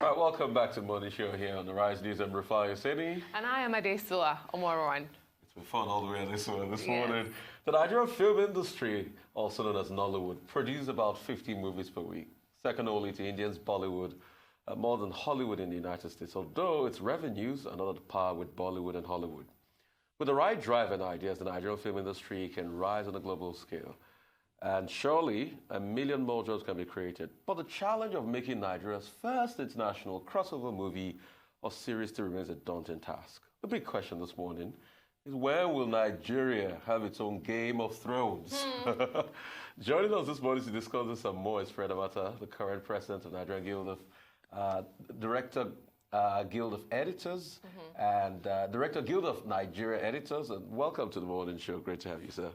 All right, welcome back to the Morning Show here on the Rise News. I'm Rafal Yoseni. And I am Adesua Omorowan. It's been fun all the way on this one this morning. The Nigerian film industry, also known as Nollywood, produces about 50 movies per week, second only to India's Bollywood, more than Hollywood in the United States, although its revenues are not at par with Bollywood and Hollywood. With the right drive and ideas, the Nigerian film industry can rise on a global scale. And surely, 1 million more jobs can be created. But the challenge of making Nigeria's first international crossover movie or series still remains a daunting task. The big question this morning is, when will Nigeria have its own Game of Thrones? Joining us this morning to discuss this and more is Fred Amata, the current president of Nigerian Guild of Director Guild of Editors and Director Guild of Nigeria Editors. And welcome to the morning show. Great to have you, sir.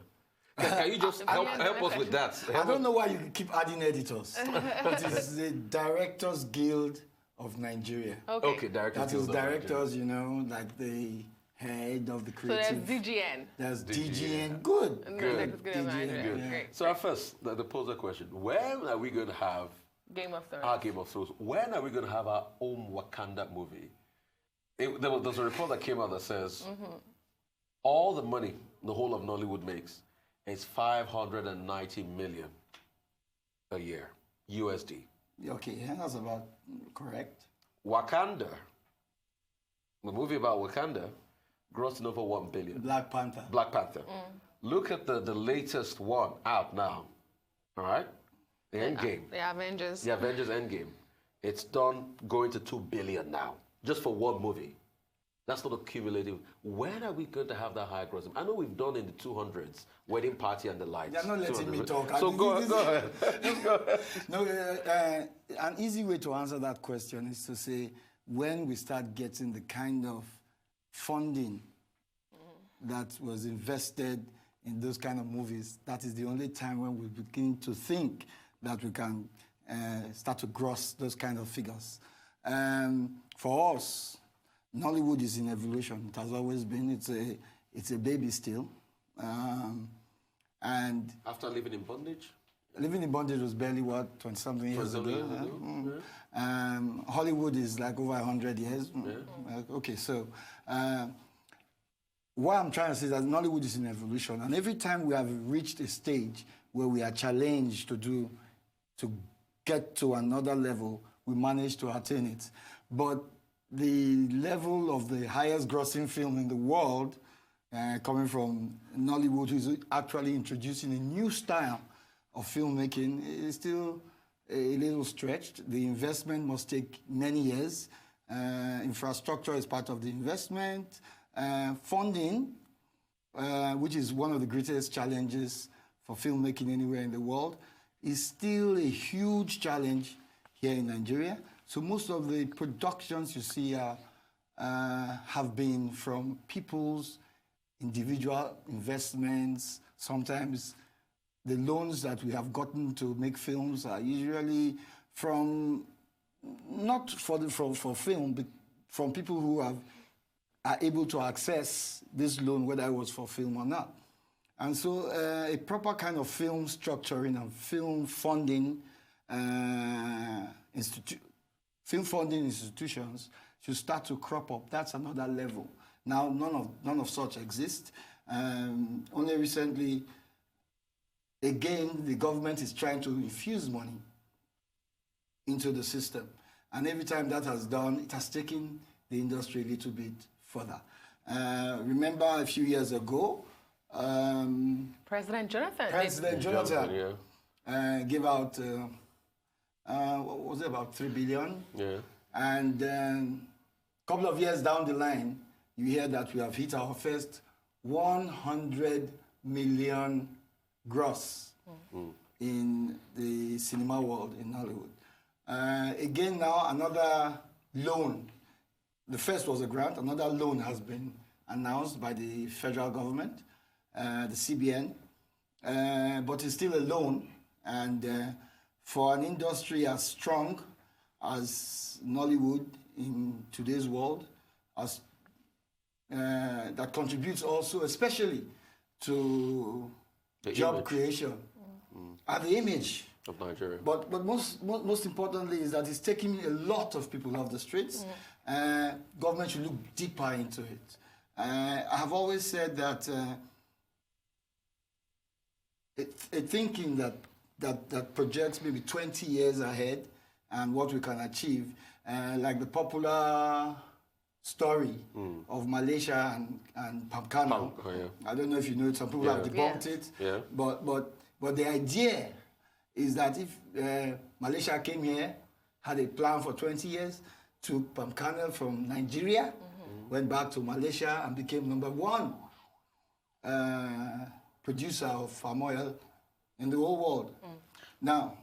Can you just help us with that? I don't know why you keep adding editors. It is the Directors Guild of Nigeria. Okay, Directors Guild of directors, you know, like the head of the creative. So there's DGN. There's DGN. Good. Good. DGN. Great. So first, the poser question: when are we going to have Game of Thrones. our Game of Thrones? When are we going to have our own Wakanda movie? There's a report that came out that says all the money the whole of Nollywood makes is 590 million a year, USD. Okay, yeah, that's about correct. Wakanda, the movie about Wakanda, grossed over 1 billion. Black Panther. Black Panther. Look at the latest one out now, all right? The Endgame. The Avengers. The Avengers Endgame. It's done going to 2 billion now, just for one movie. That's not a cumulative. When are we going to have that high gross? I know we've done in the 200s, Wedding Party and the Lights. You're not letting me talk. So go ahead. Just go ahead. No, an easy way to answer that question is to say, when we start getting the kind of funding that was invested in those kind of movies, that is the only time when we begin to think that we can start to gross those kind of figures. For us, Nollywood is in evolution. It has always been. It's a baby still. And after living in bondage? Living in bondage was barely, what, 20-something years ago? Hollywood is like over 100 years. Okay, so what I'm trying to say is that Nollywood is in evolution. And every time we have reached a stage where we are challenged to get to another level, we manage to attain it. But the level of the highest grossing film in the world, coming from Nollywood, who is actually introducing a new style of filmmaking, is still a little stretched. The investment must take many years. Infrastructure is part of the investment. Funding, which is one of the greatest challenges for filmmaking anywhere in the world, is still a huge challenge here in Nigeria. So most of the productions you see have been from people's individual investments. Sometimes the loans that we have gotten to make films are usually from, not for film, but from people who are able to access this loan, whether it was for film or not. And so a proper kind of film structuring and film funding film funding institutions should start to crop up. That's another level. Now, none of such exist. Only recently, again, the government is trying to infuse money into the system. And every time that has done, it has taken the industry a little bit further. Remember a few years ago, President Jonathan. Gave out, what was it, about 3 billion? Yeah. And a couple of years down the line, you hear that we have hit our first 100 million gross in the cinema world in Hollywood. Again now, another loan. The first was a grant. Another loan has been announced by the federal government, the CBN, but it's still a loan. And for an industry as strong as Nollywood in today's world, as that contributes also especially to job creation and the image Of Nigeria. But most importantly is that it's taking a lot of people off the streets. Government should look deeper into it. I have always said that a thinking that projects maybe 20 years ahead and what we can achieve, like the popular story of Malaysia and Pamkano. Oh, yeah. I don't know if you know it. Some people have debunked it. Yeah. But the idea is that if Malaysia came here, had a plan for 20 years, took palm kernel from Nigeria, went back to Malaysia and became #1 producer of palm oil in the whole world. Now,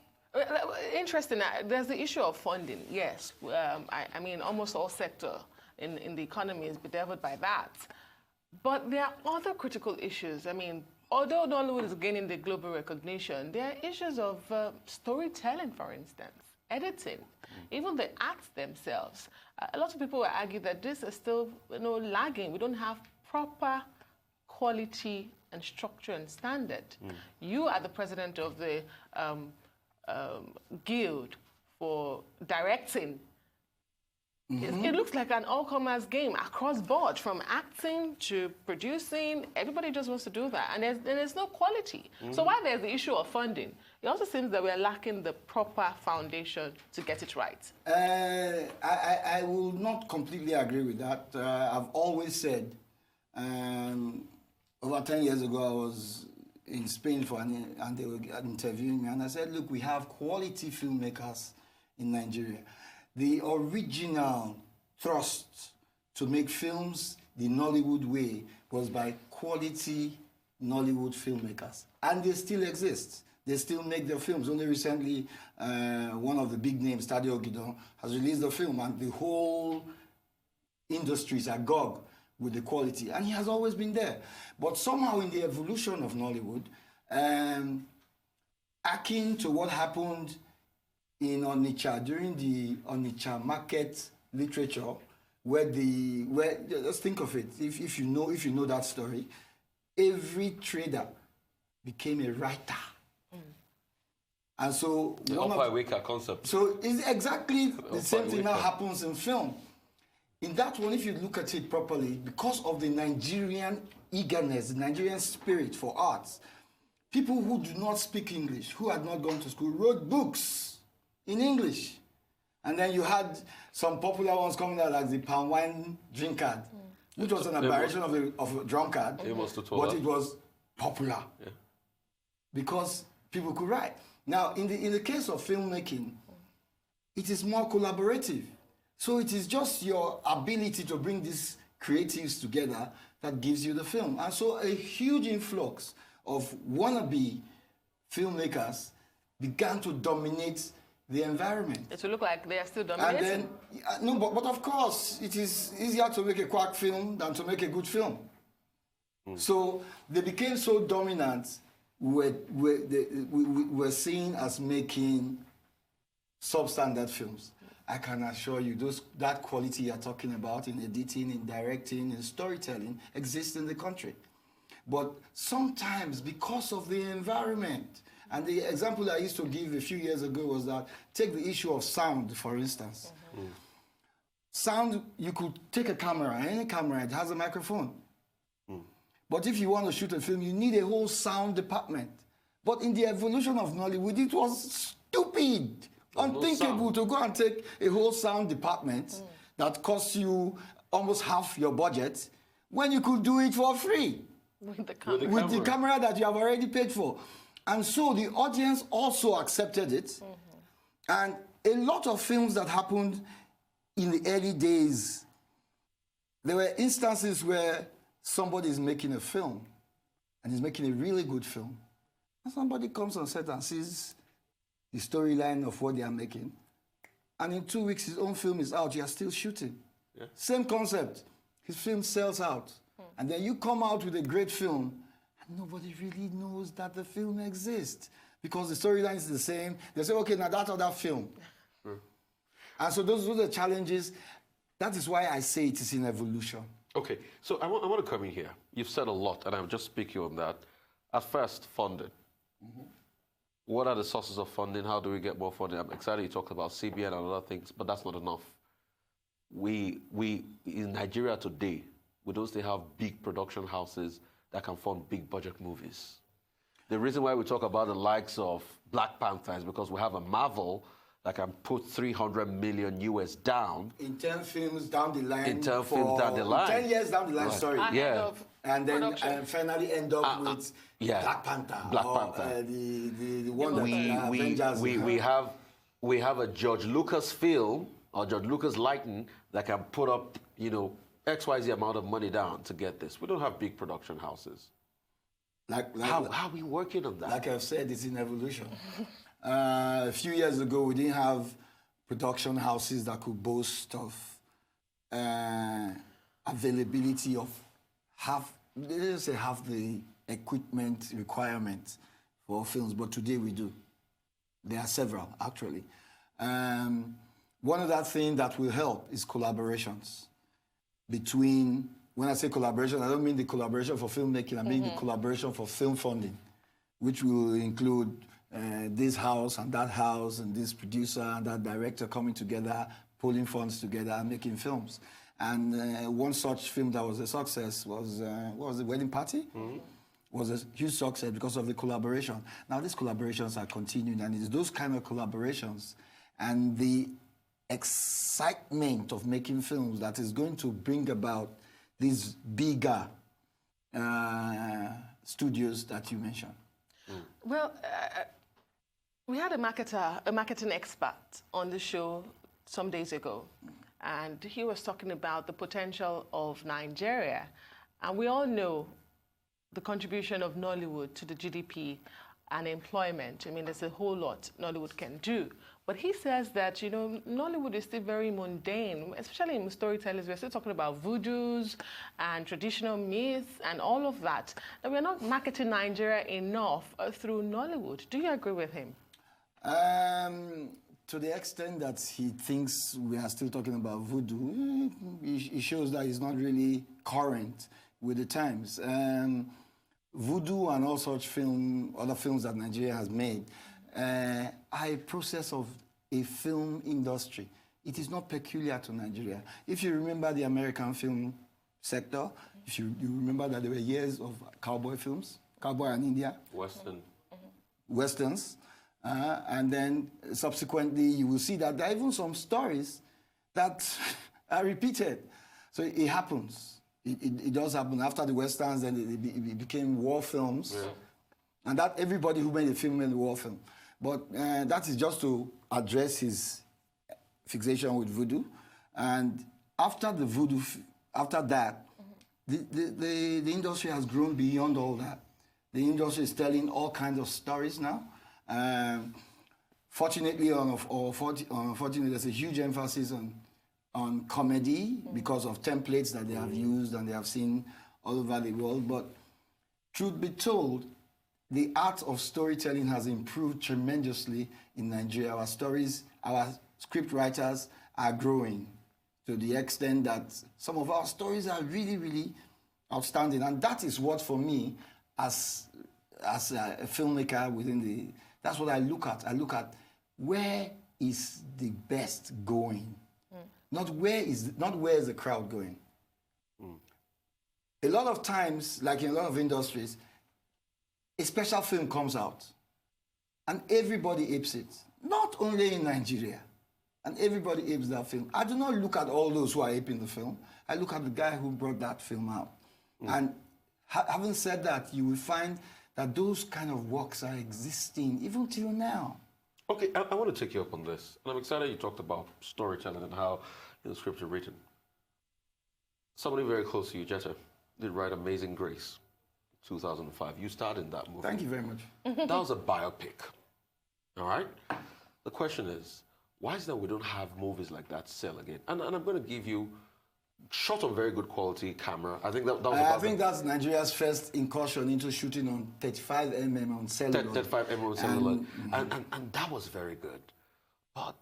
interesting. There's the issue of funding. Yes, I mean almost all sector in the economy is bedeviled by that. But there are other critical issues. I mean, although Nollywood is gaining the global recognition, there are issues of storytelling, for instance, editing, even the acts themselves. A lot of people will argue that this is still lagging. We don't have proper quality and structure and standard. You are the president of the guild for directing. It looks like an all-comers game across board, from acting to producing. Everybody just wants to do that, and there's no quality. So while there's the issue of funding, it also seems that we're lacking the proper foundation to get it right. I will not completely agree with that. I've always said, over 10 years ago, I was in Spain and they were interviewing me, and I said, look, we have quality filmmakers in Nigeria. The original thrust to make films the Nollywood way was by quality Nollywood filmmakers. And they still exist. They still make their films. Only recently, one of the big names, Stadio Gidon, has released a film, and the whole industry is agog with the quality. And he has always been there. But somehow in the evolution of Nollywood, akin to what happened in Onitsha, during the Onitsha market literature, where just think of it, if you know that story, every trader became a writer. And so the upper concept. So it's exactly the same thing now happens in film. In that one, if you look at it properly, because of the Nigerian eagerness, the Nigerian spirit for arts, people who do not speak English, who had not gone to school, wrote books in English. And then you had some popular ones coming out, like the palm wine drinkard, which was an aberration of a drunkard, but it was popular because people could write. Now, in the case of filmmaking, it is more collaborative. So it is just your ability to bring these creatives together that gives you the film. And so a huge influx of wannabe filmmakers began to dominate the environment. It will look like they are still dominating. And then, but of course, it is easier to make a quack film than to make a good film. So they became so dominant, we were seen as making substandard films. I can assure you, that quality you're talking about in editing, in directing, in storytelling exists in the country. But sometimes, because of the environment, and the example I used to give a few years ago was that, take the issue of sound, for instance. Sound, you could take a camera, any camera, it has a microphone. But if you want to shoot a film, you need a whole sound department. But in the evolution of Nollywood, it was stupid, unthinkable to go and take a whole sound department that costs you almost half your budget when you could do it for free. With the camera that you have already paid for. And so the audience also accepted it. And a lot of films that happened in the early days, there were instances where somebody is making a film and is making a really good film. And somebody comes on set and sees the storyline of what they are making. And in 2 weeks, his own film is out. You are still shooting. Same concept. His film sells out. And then you come out with a great film, and nobody really knows that the film exists because the storyline is the same. They say, okay, now that other film. And so those are the challenges. That is why I say it is in evolution. Okay, so I want to come in here. You've said a lot, and I'll just speak you on that. At first, funded. What are the sources of funding? How do we get more funding? I'm excited you talked about CBN and other things, but that's not enough. We in Nigeria today, we don't still have big production houses that can fund big budget movies. The reason why we talk about the likes of Black Panther is because we have a Marvel that can put 300 million US down. In 10 films down the line. In 10 films down the line. 10 years down the line, Right. sorry. Yeah. And then finally end up with yeah. Black Panther. Black or, Panther. The one that Avengers. We have a George Lucas film or George Lucas lighting that can put up, XYZ amount of money down to get this. We don't have big production houses. How are we working on that? Like I've said, it's in evolution. A few years ago, we didn't have production houses that could boast of availability of half the equipment requirements for films, but today we do. There are several, actually. One of that thing that will help is collaborations between, when I say collaboration, I don't mean the collaboration for filmmaking, I mean the collaboration for film funding, which will include this house and this producer and that director coming together, pulling funds together and making films. And one such film that was a success was, what was it, Wedding Party? Was a huge success because of the collaboration. Now these collaborations are continuing, and it's those kind of collaborations and the excitement of making films that is going to bring about these bigger studios that you mentioned. Well, we had a marketing expert on the show some days ago, and he was talking about the potential of Nigeria. And we all know the contribution of Nollywood to the GDP and employment. I mean, there's a whole lot Nollywood can do. But he says that, Nollywood is still very mundane, especially in storytellers. We're still talking about voodoos and traditional myths and all of that. And we're not marketing Nigeria enough through Nollywood. Do you agree with him? To the extent that he thinks we are still talking about voodoo, it shows that he's not really current with the times. Voodoo and all such other films that Nigeria has made, are a process of a film industry. It is not peculiar to Nigeria. If you remember the American film sector, if you remember that there were years of cowboy films, cowboy and India. Westerns. And then subsequently you will see that there are even some stories that are repeated. So it happens. It does happen. After the Westerns, then it became war films. Yeah. And that everybody who made a film made a war film. But that is just to address his fixation with voodoo. And after the voodoo, after that, the industry has grown beyond all that. The industry is telling all kinds of stories now. Fortunately or unfortunately, there's a huge emphasis on comedy because of templates that they have used and they have seen all over the world. But truth be told, the art of storytelling has improved tremendously in Nigeria. Our script writers are growing to the extent that some of our stories are really, really outstanding. And that is what, for me, as a filmmaker that's what I look at. I look at where is the best going, not where is the crowd going. A lot of times, like in a lot of industries, a special film comes out and everybody apes it. Not only in Nigeria, and everybody apes that film. I do not look at all those who are aping the film. I look at the guy who brought that film out. And having said that, you will find that those kind of works are existing even till now. Okay, I want to take you up on this. And I'm excited you talked about storytelling and how the scripts are written. Somebody very close to you, Jetta, did write Amazing Grace, 2005. You starred in that movie. Thank you very much. That was a biopic, all right? The question is, why is it that we don't have movies like that sell again? And I'm going to give you shot on very good quality camera. I think that was I think that's Nigeria's first incursion into shooting on 35mm on celluloid. 35mm on celluloid. And that was very good. But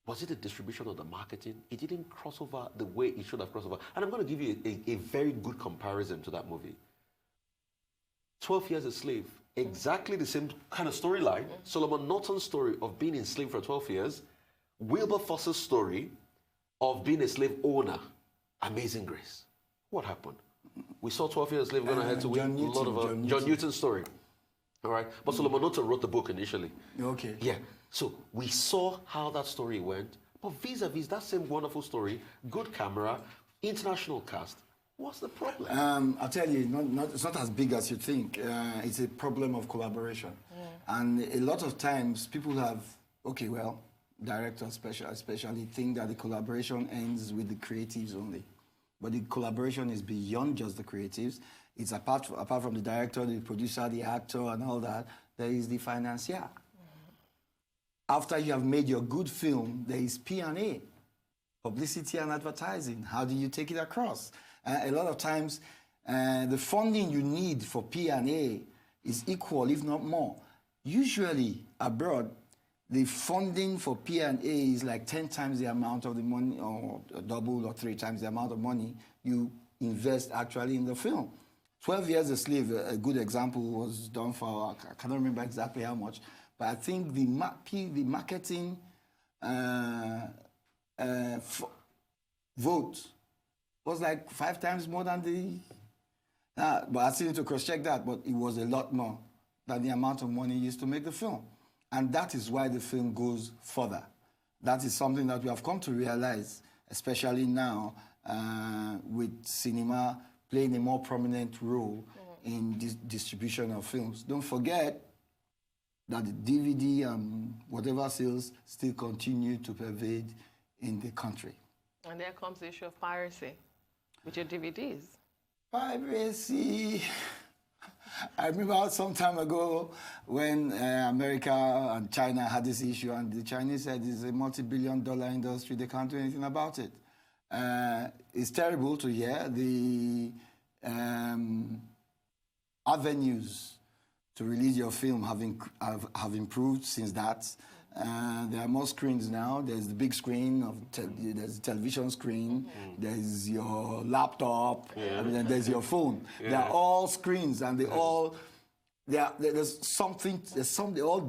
was it the distribution or the marketing? It didn't cross over the way it should have crossed over. And I'm going to give you a very good comparison to that movie. 12 Years a Slave exactly the same kind of storyline. Solomon Norton's story of being enslaved for 12 years, Wilberforce's story of being a slave owner, Amazing Grace. What happened? We saw 12 years slave going ahead to win a lot of John Newton's story. All right, but Solomon Norton wrote the book initially. Okay. Yeah, so we saw how that story went, but vis-a-vis that same wonderful story, good camera, international cast, what's the problem? I'll tell you, it's not as big as you think. It's a problem of collaboration. And a lot of times people have, okay, well, directors especially think that the collaboration ends with the creatives only. But the collaboration is beyond just the creatives. It's apart from the director, the producer, the actor, and all that, there is the financier. After you have made your good film, there is P&A, publicity and advertising. How do you take it across? A lot of times, the funding you need for P&A is equal, if not more. Usually, abroad, the funding for P&A is like 10 times the amount of the money, or double or 3 times the amount of money you invest actually in the film. 12 Years a Slave, a good example, was done for, I cannot remember exactly how much, but I think the marketing vote was like 5 times more than the, but I still need to cross-check that, but it was a lot more than the amount of money used to make the film. And that is why the film goes further. That is something that we have come to realize, especially now, with cinema playing a more prominent role in distribution of films. Don't forget that the DVD and whatever sales still continue to pervade in the country. And there comes the issue of piracy with your DVDs. Piracy. I remember some time ago when America and China had this issue, and the Chinese said it's a multi-billion-dollar industry. They can't do anything about it. It's terrible to hear. The avenues to release your film have improved since that. There are more screens now. There's the big screen, there's the television screen, there's your laptop, and then there's your phone. They are all screens, and they all, they all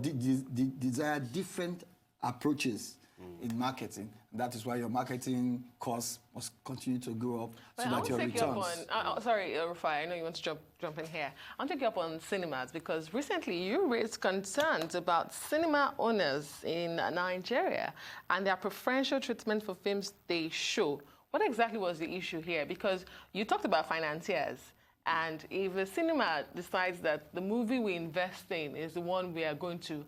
desire different approaches in marketing. That is why your marketing costs must continue to go up so that your returns. Sorry, Rufai, I know you want to jump in here. I want to take you up on cinemas because recently you raised concerns about cinema owners in Nigeria and their preferential treatment for films they show. What exactly was the issue here? Because you talked about financiers, and if a cinema decides that the movie we invest in is the one we are going to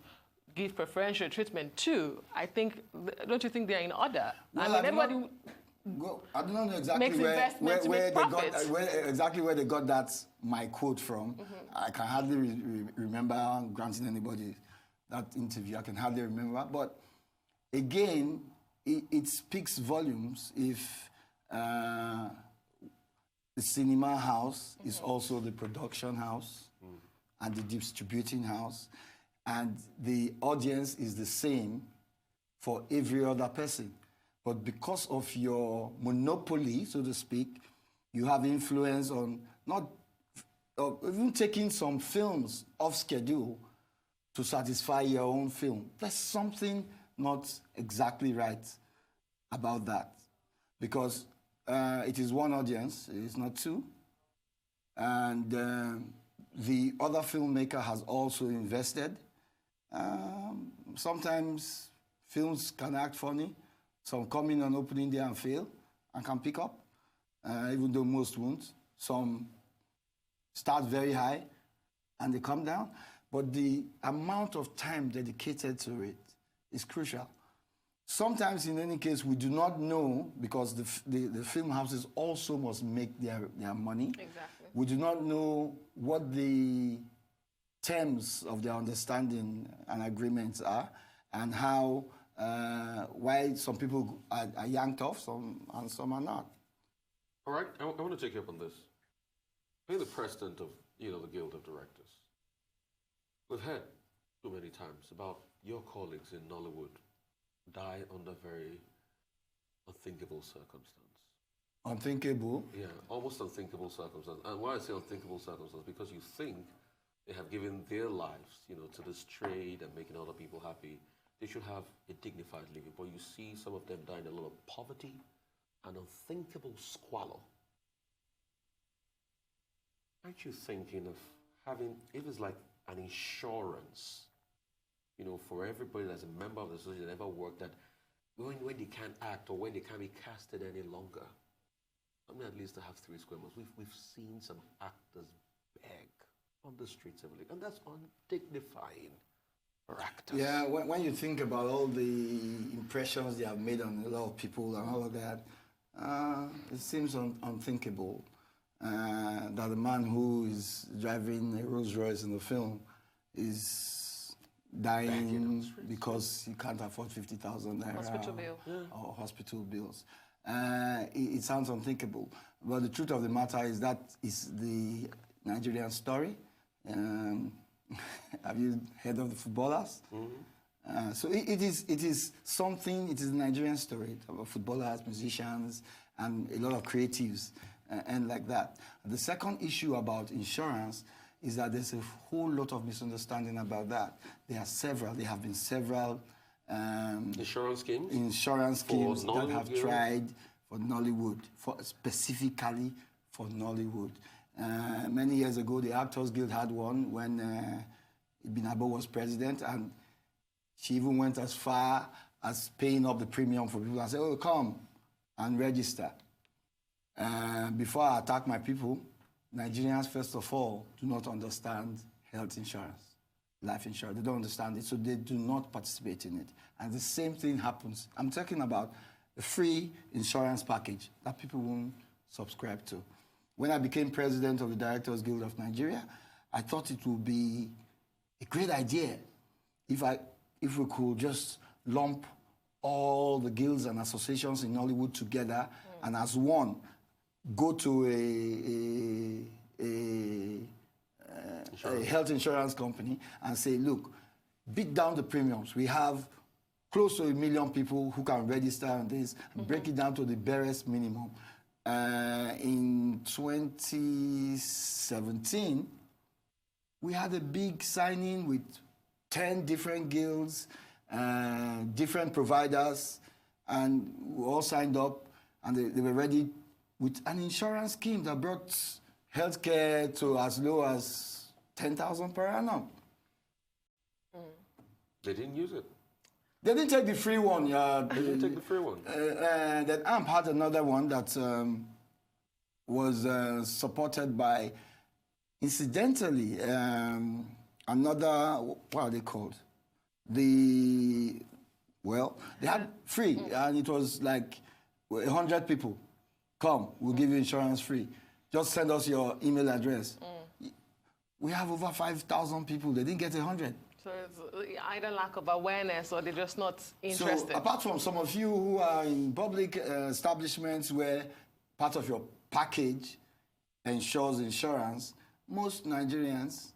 give preferential treatment to, I think, don't you think they're in order? Well, I mean, everybody I don't know exactly makes investments to make profits. Where they got that, my quote from. I can hardly remember granting anybody that interview. I can hardly remember. But again, it speaks volumes if the cinema house is also the production house and the distributing house. And the audience is the same for every other person. But because of your monopoly, so to speak, you have influence on even taking some films off schedule to satisfy your own film. There's something not exactly right about that. Because it is one audience, it is not two. And the other filmmaker has also invested. Sometimes films can act funny. Some come in on opening day and fail and can pick up, even though most won't. Some start very high and they come down. But the amount of time dedicated to it is crucial. Sometimes, in any case, we do not know, because the film houses also must make their money. Exactly. We do not know what the terms of their understanding and agreements are, and how, why some people are yanked off, and some are not. All right, I want to take you up on this. Being the president of, the Guild of Directors, we've heard too many times about your colleagues in Nollywood die under very unthinkable circumstance. Unthinkable? Yeah, almost unthinkable circumstance. And why I say unthinkable circumstance, because you think they have given their lives, to this trade and making other people happy. They should have a dignified living. But you see some of them dying a lot of poverty and unthinkable squalor. Aren't you thinking of having, if it's like an insurance, for everybody that's a member of the society that ever worked, that when they can't act or when they can't be casted any longer, I mean, at least to have 3 square miles. We've seen some actors beg on the streets every day, and that's undignifying for actors. Yeah, when you think about all the impressions they have made on a lot of people and all of that, it seems unthinkable that the man who is driving a Rolls Royce in the film is dying because he can't afford 50,000 naira Hospital bill. or hospital bills. It sounds unthinkable, but the truth of the matter is that is the Nigerian story. Have you heard of the footballers? Mm-hmm. So it is something. It is a Nigerian story about footballers, musicians, and a lot of creatives, and like that. The second issue about insurance is that there's a whole lot of misunderstanding about that. There have been several insurance schemes that have tried for Nollywood, specifically for Nollywood. Many years ago, the Actors Guild had one when Ibinabo was president, and she even went as far as paying up the premium for people and said, "Oh, come and register." Before I attack my people, Nigerians, first of all, do not understand health insurance, life insurance. They don't understand it, so they do not participate in it. And the same thing happens. I'm talking about a free insurance package that people won't subscribe to. When I became president of the Directors Guild of Nigeria, I thought it would be a great idea if we could just lump all the guilds and associations in Nollywood together and as one, go to a health insurance company and say, look, beat down the premiums. We have close to 1 million people who can register on this, and break it down to the barest minimum. In 2017, we had a big signing with 10 different guilds, different providers, and we all signed up, and they were ready with an insurance scheme that brought healthcare to as low as 10,000 per annum. They didn't use it. They didn't take the free one. They didn't take the free one. That AMP had another one that was supported by, incidentally, another, what are they called? They had free, and it was like 100 people. Come, we'll give you insurance free. Just send us your email address. We have over 5,000 people. They didn't get 100. So it's either lack of awareness or they're just not interested. So apart from some of you who are in public establishments where part of your package ensures insurance, most Nigerians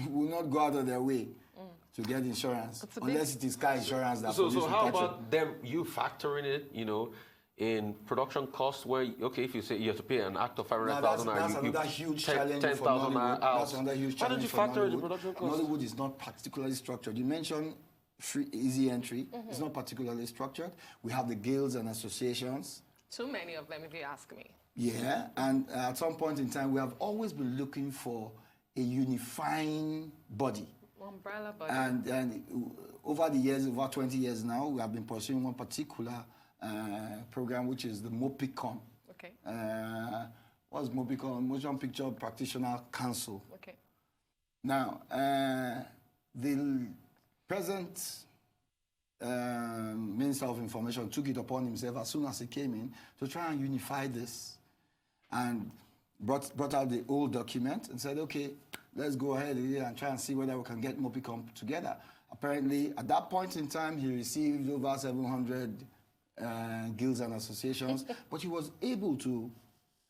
will not go out of their way to get insurance unless it is car insurance that So how about them, you factoring it, in production costs where, okay, if you say you have to pay an actor 500,000, that's another huge challenge for 10,000 Nollywood. That's another huge Why don't challenge you for factor in the Nollywood. production costs? Nollywood is not particularly structured. You mentioned free, easy entry. It's not particularly structured. We have the guilds and associations. Too many of them, if you ask me. Yeah, and at some point in time, we have always been looking for a unifying body. Umbrella body. And over the years, over 20 years now, we have been pursuing one particular program, which is the MOPICON. Okay. What's MOPICON? Motion Picture Practitioner Council. Okay. Now, the present Minister of Information took it upon himself as soon as he came in to try and unify this, and brought out the old document and said, okay, let's go ahead here and try and see whether we can get MOPICON together. Apparently, at that point in time, he received over 700 guilds and associations, but he was able to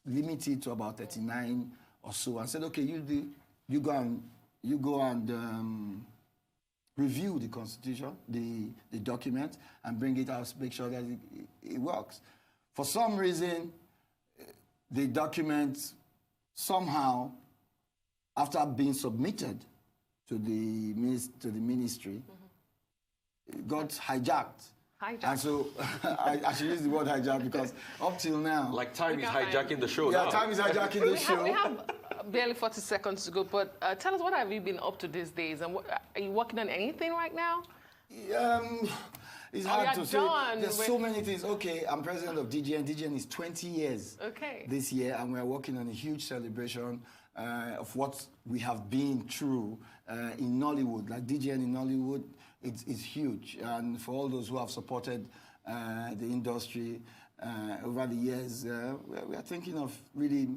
limit it to about 39 or so, and said, okay, you go and review the constitution, the document, and bring it out, make sure that it works. For some reason, the document somehow after being submitted to the ministry, got hijacked. Hijacked. And so I should use the word hijacked because up till now, Like time is hijacking the show yeah, now. time is hijacking the show. We have barely 40 seconds to go, but tell us, what have you been up to these days? And are you working on anything right now? It's hard to say. done There's with- so many things. Okay, I'm president of DGN. DGN is 20 years Okay. this year, and we're working on a huge celebration of what we have been through in Nollywood. Like DGN in Nollywood, it's huge. And for all those who have supported the industry over the years, we are thinking of really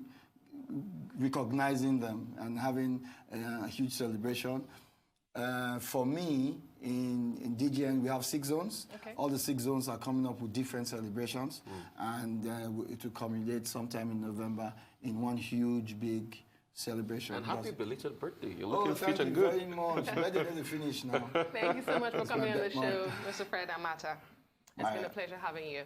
recognizing them and having a huge celebration. For me, in DGN, we have 6 zones. Okay. All the 6 zones are coming up with different celebrations, and it will culminate sometime in November in one huge, big celebration. And happy belated birthday. You're Oh, looking thank fit and you good. very much. Let me finish now. Thank you so much for coming on the bit more. show, Mr. Fred Amata. It's been Bye. a pleasure having you.